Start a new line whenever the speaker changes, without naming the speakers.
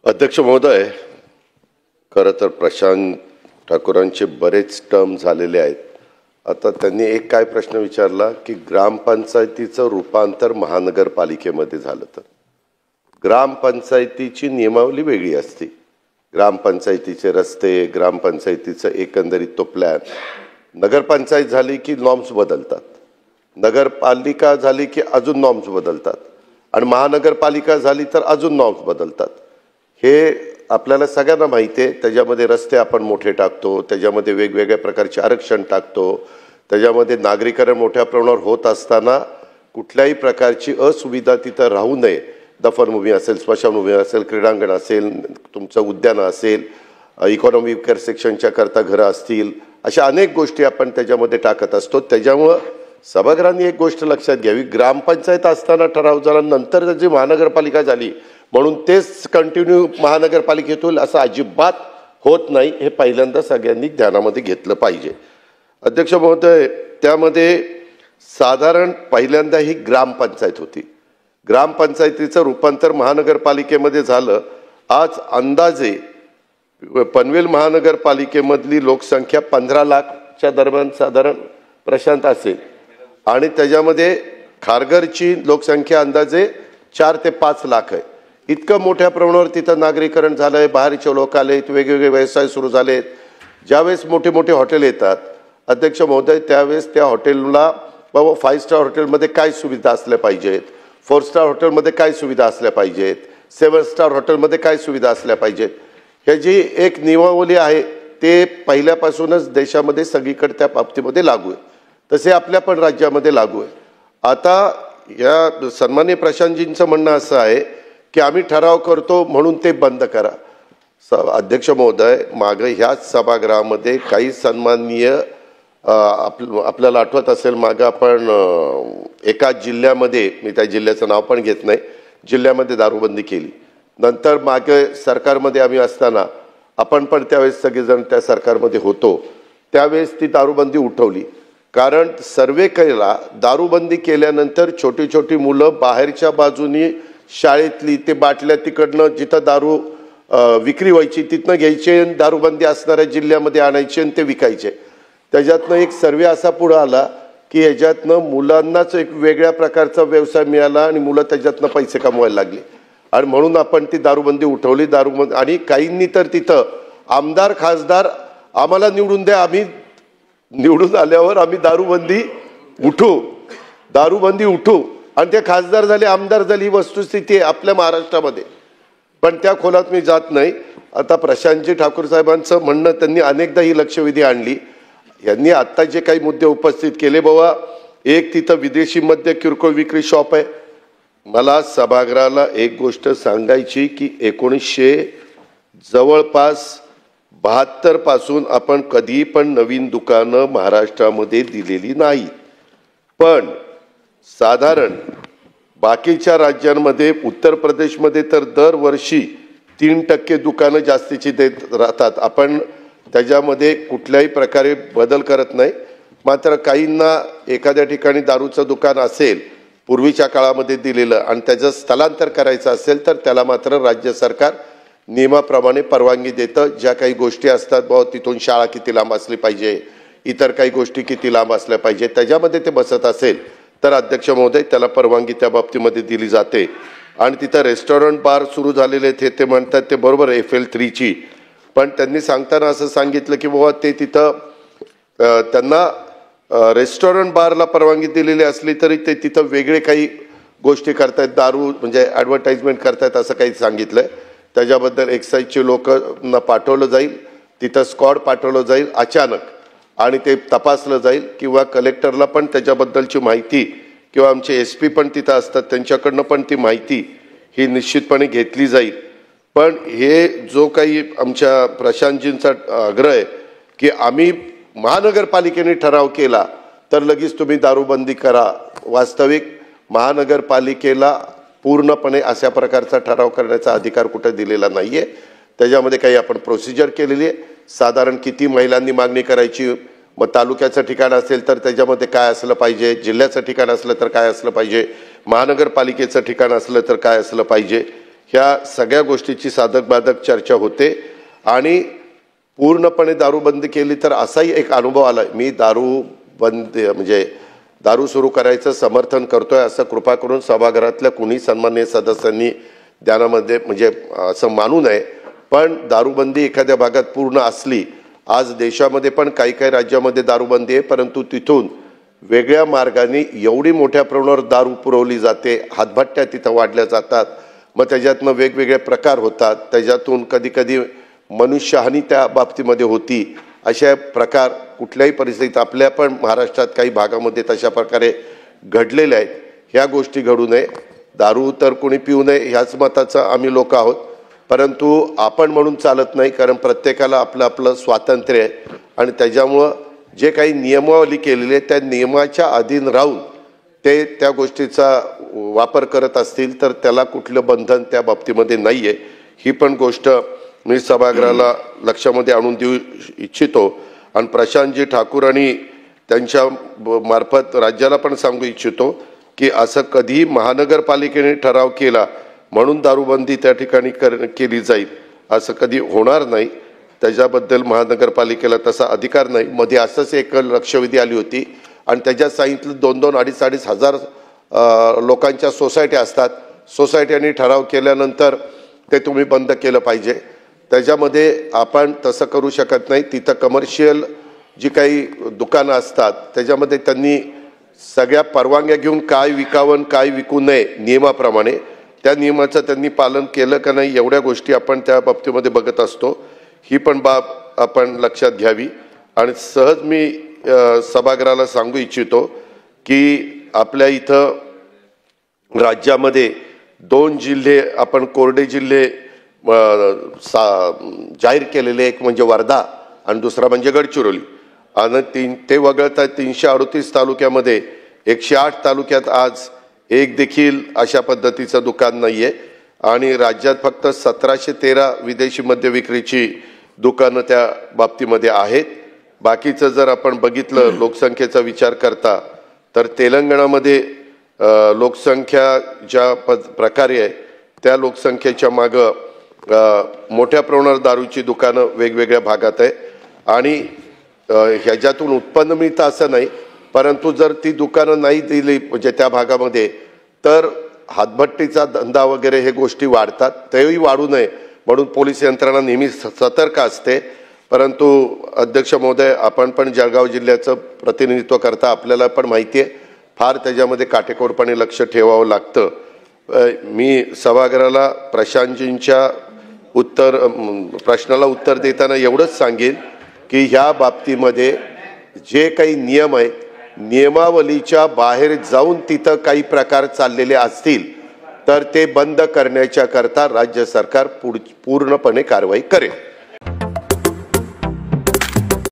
अध्यक्ष महोदय, खरं तर प्रशांत ठाकूरांचे बरेच टर्म झालेले आहेत. आता त्यांनी एक काय प्रश्न विचारला की ग्रामपंचायतीचं रूपांतर महानगरपालिकेमध्ये झालं तर ग्रामपंचायतीची नियमावली वेगळी असते. ग्रामपंचायतीचे रस्ते, ग्रामपंचायतीचं एकंदरीत तो प्लॅन, नगरपंचायत झाली की नॉर्म्स बदलतात, नगरपालिका झाली की अजून नॉर्म्स बदलतात आणि महानगरपालिका झाली तर अजून नॉर्म्स बदलतात. हे आपल्याला सगळ्यांना माहिती आहे. त्याच्यामध्ये रस्ते आपण मोठे टाकतो, त्याच्यामध्ये वेगवेगळ्या प्रकारचे आरक्षण टाकतो, त्याच्यामध्ये नागरीकरण मोठ्या प्रमाणावर होत असताना कुठल्याही प्रकारची असुविधा तिथं राहू नये. दफनभूमी असेल, स्मशानभूमी असेल, क्रीडांगण असेल, तुमचं उद्यान असेल, इकॉनॉमी विकास सेक्शनच्या करता घरं असतील, अशा अनेक गोष्टी आपण त्याच्यामध्ये टाकत असतो. त्याच्यामुळं सभागृहांनी एक गोष्ट लक्षात घ्यावी, ग्रामपंचायत असताना ठराव झाला, नंतर जी महानगरपालिका झाली म्हणून तेच कंटिन्यू महानगरपालिकेत होईल असं अजिबात होत नाही. हे पहिल्यांदा सगळ्यांनी ध्यानामध्ये घेतलं पाहिजे. अध्यक्ष महोदय, त्यामध्ये साधारण पहिल्यांदा ही ग्रामपंचायत होती. ग्रामपंचायतीचं रूपांतर महानगरपालिकेमध्ये झालं. आज अंदाजे पनवेल महानगरपालिकेमधली लोकसंख्या 15 लाखच्या दरम्यान साधारण प्रशांत असेल आणि त्याच्यामध्ये खारघरची लोकसंख्या अंदाजे 4 ते 5 लाख आहे. इतकं मोठ्या प्रमाणावर तिथं नागरीकरण झालंय, बाहेरचे लोक आलेत, वेगवेगळे व्यवसाय सुरू झालेत. ज्यावेळेस मोठे मोठे हॉटेल येतात अध्यक्ष महोदय, त्यावेळेस त्या हॉटेलला बाबा 5 स्टार हॉटेलमध्ये काय सुविधा असल्या पाहिजेत, 4 स्टार हॉटेलमध्ये काय सुविधा असल्या पाहिजेत, 7 स्टार हॉटेलमध्ये काय सुविधा असल्या पाहिजेत, ह्याची एक नियमावली आहे. ते पहिल्यापासूनच देशामध्ये सगळीकडे त्या बाबतीमध्ये लागू आहे. तसे आपल्या पण राज्यामध्ये लागू आहे. आता या सन्माननीय प्रशांतजींचं म्हणणं असं आहे की आम्ही ठराव करतो म्हणून ते बंद करा. अध्यक्ष महोदय, मागं ह्याच सभागृहामध्ये काही सन्माननीय आपल्याला आठवत असेल, मागं आपण एका जिल्ह्यामध्ये, मी त्या जिल्ह्याचं नाव पण घेत नाही, जिल्ह्यामध्ये दारूबंदी केली. नंतर मागे सरकारमध्ये आम्ही असताना आपण पण त्यावेळेस सगळेजण त्या सरकारमध्ये होतो, त्यावेळेस ती दारूबंदी उठवली. कारण सर्वे केला, दारूबंदी केल्यानंतर छोटी छोटी मुलं बाहेरच्या बाजूनी शाळेतली ते बाटल्या तिकडनं जिथं दारू विक्री व्हायची तिथनं घ्यायचे, दारूबंदी असणाऱ्या जिल्ह्यामध्ये आणायचे आणि ते विकायचे. त्याच्यातनं एक सर्वे असा पुढं आला की ह्याच्यातनं मुलांनाच एक वेगळ्या प्रकारचा व्यवसाय मिळाला आणि मुलं त्याच्यातनं पैसे कमवायला लागले आणि म्हणून आपण ती दारूबंदी उठवली. दारूबंदी आणि काहींनी तर तिथं आमदार खासदार आम्हाला निवडून द्या, आम्ही निवडून आल्यावर आम्ही दारूबंदी उठू आणि ते खासदार झाले, आमदार झाली. ही वस्तुस्थिती आहे आपल्या महाराष्ट्रामध्ये. पण त्या खोलात मी जात नाही. आता प्रशांतजी ठाकूर साहेबांचं म्हणणं, त्यांनी अनेकदा ही लक्षवेधी आणली. यांनी आत्ता जे काही मुद्दे उपस्थित केले, बाबा एक तिथं विदेशी मद्य किरकोळ विक्री शॉप आहे. मला सभागृहाला एक गोष्ट सांगायची की 1900 जवळपास 72 पासून आपण कधी पण नवीन दुकानं महाराष्ट्रामध्ये दिलेली नाही. पण साधारण बाकीच्या राज्यांमध्ये, उत्तर प्रदेशमध्ये तर दरवर्षी 3% दुकानं जास्तीची देत राहतात. आपण त्याच्यामध्ये कुठल्याही प्रकारे बदल करत नाही. मात्र काहींना एखाद्या ठिकाणी दारूचं दुकान असेल पूर्वीच्या काळामध्ये दिलेलं आणि त्याचं स्थलांतर करायचं असेल तर त्याला मात्र राज्य सरकार नियमाप्रमाणे परवानगी देतं. ज्या काही गोष्टी असतात, बाबा तिथून शाळा किती लांब असली पाहिजे, इतर काही गोष्टी किती लांब असल्या पाहिजे, त्याच्यामध्ये ते बसत असेल तर अध्यक्ष महोदय त्याला परवानगी त्या बाबतीमध्ये दिली जाते. आणि तिथं रेस्टॉरंट बार सुरू झालेले आहेत, ते म्हणतात ते बरोबर FL3ची. पण त्यांनी सांगताना असं सांगितलं की बाबा ते तिथं त्यांना रेस्टॉरंट बारला परवानगी दिलेली असली तरी ते तिथं वेगळे काही गोष्टी करतायत, दारू म्हणजे ॲडव्हर्टाइजमेंट करतायत असं काही सांगितलंय. त्याच्याबद्दल एक्साईजचे लोकांना पाठवलं जाईल, तिथं स्क्वॉड पाठवलं जाईल अचानक आणि ते तपासलं जाईल किंवा कलेक्टरला पण त्याच्याबद्दलची माहिती किंवा आमचे SP पण तिथं असतात त्यांच्याकडनं पण ती माहिती ही निश्चितपणे घेतली जाईल. पण हे जो काही आमच्या प्रशांतजींचा आग्रह आहे की आम्ही महानगरपालिकेने ठराव केला तर लगेच तुम्ही दारूबंदी करा, वास्तविक महानगरपालिकेला पूर्णपणे अशा प्रकारचा ठराव करण्याचा अधिकार कुठे दिलेला नाही आहे. त्याच्यामध्ये काही आपण प्रोसिजर केलेली आहे. साधारण किती महिलांनी मागणी करायची, मग तालुक्याचं ठिकाण असेल तर त्याच्यामध्ये काय असलं पाहिजे, जिल्ह्याचं ठिकाण असलं तर काय असलं पाहिजे, महानगरपालिकेचं ठिकाण असलं तर काय असलं पाहिजे, ह्या सगळ्या गोष्टीची साधक बाधक चर्चा होते आणि पूर्णपणे दारूबंदी केली तर असाही एक अनुभव आला। मी दारूबंदी म्हणजे दारू सुरू करायचं समर्थन करतोय असं कृपा करून सभागृहातल्या कुणी सन्माननीय सदस्यांनी ध्यानामध्ये म्हणजे असं मानू नये। पण दारूबंदी एखाद्या भागात पूर्ण असली, आज देशामध्ये पण काही काही राज्यामध्ये दारूबंदी आहे, परंतु तिथून वेगळ्या मार्गाने एवढी मोठ्या प्रमाणावर दारू पुरवली जाते, हातभट्ट्या तिथं वाढल्या जातात, मग त्याच्यातनं वेगवेगळे प्रकार होतात, त्याच्यातून कधी कधी मनुष्यहानी त्या बाबतीमध्ये होती। अशा प्रकार कुठल्याही परिस्थितीत आपल्या पण महाराष्ट्रात काही भागामध्ये तशा प्रकारे घडलेले आहेत। ह्या गोष्टी घडू नये, दारू तर कोणी पिऊ नये ह्याच मताचं आम्ही लोक आहोत, परंतु आपण म्हणून चालत नाही, कारण प्रत्येकाला आपलं आपलं स्वातंत्र्य आहे आणि त्याच्यामुळं जे काही नियमावली केलेली आहे त्या नियमाच्या अधीन राहून ते त्या गोष्टीचा वापर करत असतील तर त्याला कुठलं बंधन त्या बाबतीमध्ये नाही आहे। ही पण गोष्ट मी सभागृहाला लक्षामध्ये आणून देऊ इच्छितो आणि प्रशांतजी ठाकूर आणि त्यांच्या मार्फत राज्याला पण सांगू इच्छितो की असं कधीही महानगरपालिकेने ठराव केला म्हणून दारूबंदी त्या ठिकाणी केली जाईल असं कधी होणार नाही। त्याच्याबद्दल महानगरपालिकेला तसा अधिकार नाही। मध्ये असंच एक लक्षवेधी आली होती आणि त्याच्यात सांगितलं 2-2, 2.5 हजार लोकांच्या सोसायट्या असतात, सोसायट्यांनी ठराव केल्यानंतर ते तुम्ही बंद केलं पाहिजे। त्याच्यामध्ये आपण तसं करू शकत नाही। तिथं कमर्शियल जी काही दुकानं असतात त्याच्यामध्ये त्यांनी सगळ्या परवानग्या घेऊन काय विकावं काय विकू नये नियमाप्रमाणे त्या नियमाचं त्यांनी पालन केलं का नाही एवढ्या गोष्टी आपण त्या बाबतीमध्ये बघत असतो। ही पण बाब आपण लक्षात घ्यावी आणि सहज मी सभागृहाला सांगू इच्छितो की आपल्या इथं राज्यामध्ये 2 जिल्हे आपण कोरडे जिल्हे जाहीर केलेले, एक म्हणजे वर्धा आणि दुसरा म्हणजे गडचिरोली आणि ते वगळता 338 तालुक्यामध्ये 108 तालुक्यात आज एक देखील अशा पद्धतीचं दुकान नाही आहे आणि राज्यात फक्त 1713 विदेशी मद्य विक्रीची दुकानं त्या बाबतीमध्ये आहेत। बाकीचं जर आपण बघितलं लोकसंख्येचा विचार करता तर तेलंगणामध्ये लोकसंख्या ज्या प्रकारे आहे त्या लोकसंख्येच्या मागं मोठ्या प्रमाणावर दारूची दुकानं वेगवेगळ्या भागात आहे आणि ह्याच्यातून उत्पन्न मिळतं असं नाही, परंतु जर ती दुकानं नाही दिली म्हणजे त्या भागामध्ये तर हातभट्टीचा धंदा वगैरे हे गोष्टी वाढतात। तेही वाढू नये म्हणून पोलीस यंत्रणा नेहमी सतर्क असते। परंतु अध्यक्ष महोदय, आपण पण जळगाव जिल्ह्याचं प्रतिनिधित्व करता, आपल्याला पण माहिती आहे फार त्याच्यामध्ये काटेकोरपणे लक्ष ठेवावं लागतं। मी सभागृहाला प्रशांतजींच्या प्रश्नाला उत्तर देताना एवढंच सांगेन की ह्या बाबतीमध्ये जे काही नियम आहेत नियमावलीच्या बाहेर जाऊन तिथं काही प्रकार चाललेले असतील तर ते बंद करण्याच्या करता राज्य सरकार पूर्णपणे कारवाई करेल।